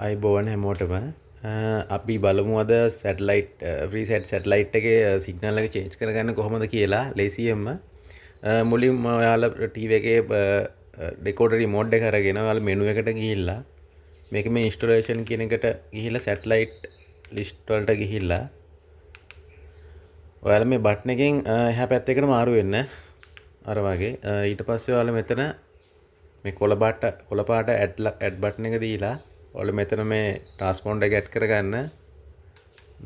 අයිබෝවන් හැමෝටම අපි බලමු අද සැටලයිට් ෆ්‍රීසැට් සැටලයිට් එකේ සිග්නල් එක චේන්ජ් කරගන්න කොහොමද කියලා ලේසියෙන්ම මුලින්ම ඔයාලා ටීවී එකේ ඩෙකෝඩර් රිමෝට් එක අරගෙන ඔයාලා මෙනු එකට ගිහිල්ලා මේක මේ ඉන්ස්ටලේෂන් කියන එකට ගිහිල්ලා සැටලයිට් ලිස්ට් වලට ගිහිල්ලා ඔයාලා මේ බටන් එකෙන් එහා පැත්තකට මාරු වෙන්න අර වගේ ඊට පස්සේ ඔයාලා මෙතන මේ කොළ පාට ඇඩ් බටන් එක දීලා ඔයාලා මෙතන මේ ට්‍රාන්ස්පොන්ඩර් එක ඇඩ් කරගන්න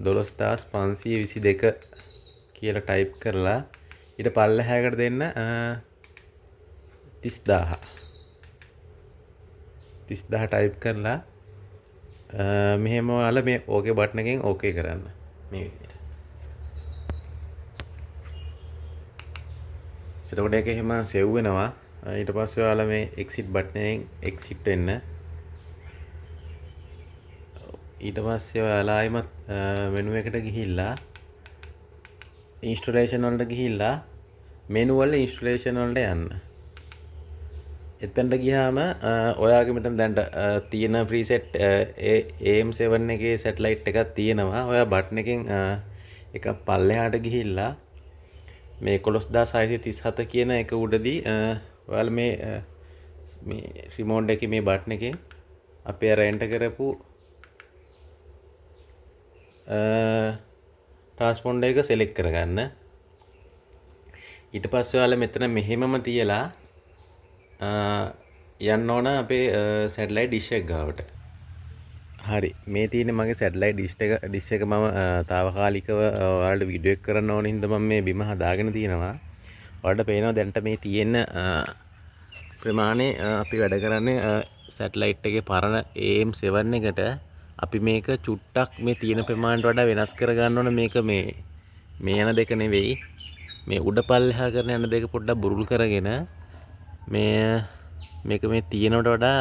12522 කියලා ටයිප් කරලා ඊට පල්ලෙහාකට දෙන්න 30000 ටයිප් කරලා මෙහෙම ඔයාලා මේ ඕකේ බටන් එකෙන් ඕකේ කරන්න මේ විදිහට. එතකොට ඒක එහෙම සේව් වෙනවා. ඊට පස්සේ ඔයාලා මේ එක්සිට් බටන් එකෙන් එක්සිට් වෙන්න. ඊට පස්සේ ඔයාලා ආයිමත් මෙනු එකට ගිහිල්ලා ඉන්ස්ටලේෂන් වලට ගිහිල්ලා මෙනු වල ඉන්ස්ටලේෂන් වලට යන්න. එතනට ගියාම ඔයාගේ මෙතන දැන් තියෙන ප්‍රීසෙට් AM7 එකේ සැටලයිට් එකක් තියෙනවා. ඔයා බටන් එකෙන් එක පල්ලෙහාට ගිහිල්ලා මේ 11637 කියන එක උඩදී ඔයාලා මේ රිමෝට් එකේ මේ බටන් එකෙන් අපි අර එන්ටර් කරපු ට්‍රාන්ස්පොන්ඩර් එක සිලෙක්ට් කරගන්න. ඊට පස්සේ ඔයාලා මෙතන මෙහෙමම තියලා යන්න ඕන අපේ සැටලයිට් ඩිෂ් එක ගාවට. හරි, මේ තියෙන්නේ මගේ සැටලයිට් ඩිෂ් එක මම తాවකාලිකව ඔයාලට වීඩියෝ එක කරන්න ඕන හින්දා මම මේ බිම හදාගෙන තියෙනවා. ඔයාලට පේනවා දැන්ට මේ තියෙන ප්‍රමාණය අපි වැඩ කරන්නේ සැටලයිට් එකේ පරණ AM7 එකට. අපි මේක චුට්ටක් මේ තියෙන ප්‍රමාණයට වඩා වෙනස් කරගන්න ඕන. මේක මේ යන දෙක නෙවෙයි, මේ උඩ පල්ලෙහා කරන යන දෙක පොඩ්ඩක් බුරුල් කරගෙන මේක මේ තියෙනවට වඩා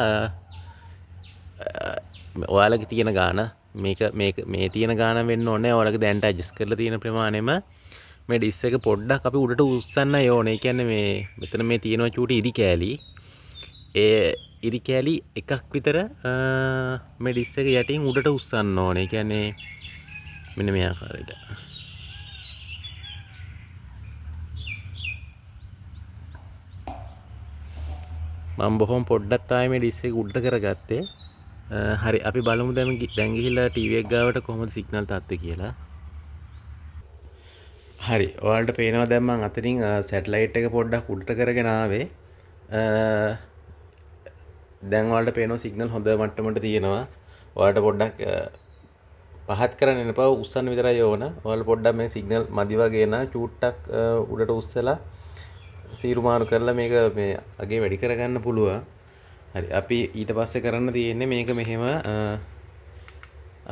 ඔයාලගේ තියෙන ගාන මේ තියෙන ගාන වෙන්න ඕනේ. ඔයාලගේ දැන්ට ඇඩ්ජස්ට් කරලා තියෙන ප්‍රමාණයම මේ ඩිස් එක පොඩ්ඩක් අපි උඩට උස්සන්න ඕනේ. ඒ කියන්නේ මෙතන මේ තියෙනවා චූටි ඉරි කෑලි. ඒ ඉරි කෑලි එකක් විතර මේ ඩිස් එක යටින් උඩට උස්සන්න ඕනේ. ඒ කියන්නේ මෙන්න මේ ආකාරයට. මම බොහොම පොඩ්ඩක් තමයි මේ ඩිස් එක උඩට කරගත්තේ. හරි, අපි බලමු දැන් ගිහිල්ලා ටීවී එක ගාවට කොහොමද සිග්නල් තත්ත්වය කියලා. හරි, ඔයාලට පේනවා දැන් මම අතනින් සැටලයිට් එක පොඩ්ඩක් උඩට කරගෙන ආවේ. දැන් ඔයාලට පේනවා සිග්නල් හොඳ මට්ටමකට තියෙනවා. ඔයාලට පොඩ්ඩක් පහත් කරන්න එපා, උස්සන්න විතරයි ඕන. ඔයාලා පොඩ්ඩක් මේ සිග්නල් මදි වගේ නා චූට්ටක් උඩට උස්සලා සීරු මාරු කරලා මේක මේ අගේ වැඩි කරගන්න පුළුවන්. හරි, අපි ඊට පස්සේ කරන්න තියෙන්නේ මේක මෙහෙම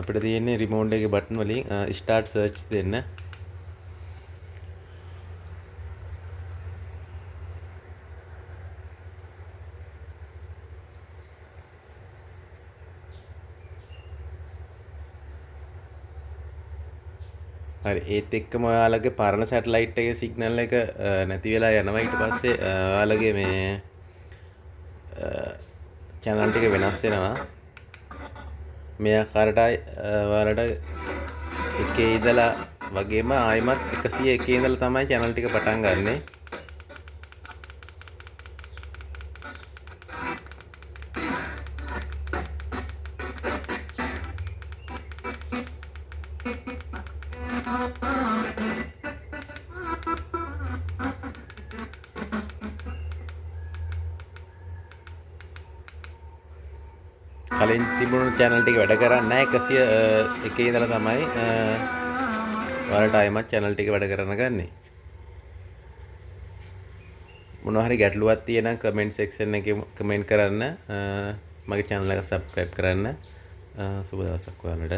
අපිට තියෙන්නේ රිමෝට් එකේ බටන් වලින් ස්ටාර්ට් සර්ච් දෙන්න. හරි, ඒත් එක්කම ඔයාලගේ පරණ සැටලයිට් එකේ සිග්නල් එක නැති වෙලා යනවා. ඊට පස්සේ ඔයාලගේ මේ channel ටික වෙනස් වෙනවා. මේ ආකාරයට ඔයාලට එකේ ඉඳලා වගේම ආයිමත් 101 ඉඳලා තමයි channel ටික පටන් ගන්නෙ. කලින් තිබුණු channel ටික වැඩ කරන්නේ නැහැ. 101 ඉඳලා තමයි ඔයාලට ආයෙමත් channel ටික වැඩ කරන්න ගන්නේ. මොනවා හරි ගැටලුවක් තියෙනම් comment section එකේ comment කරන්න. මගේ channel එක subscribe කරන්න. සුබ දවසක් ඔයාලට.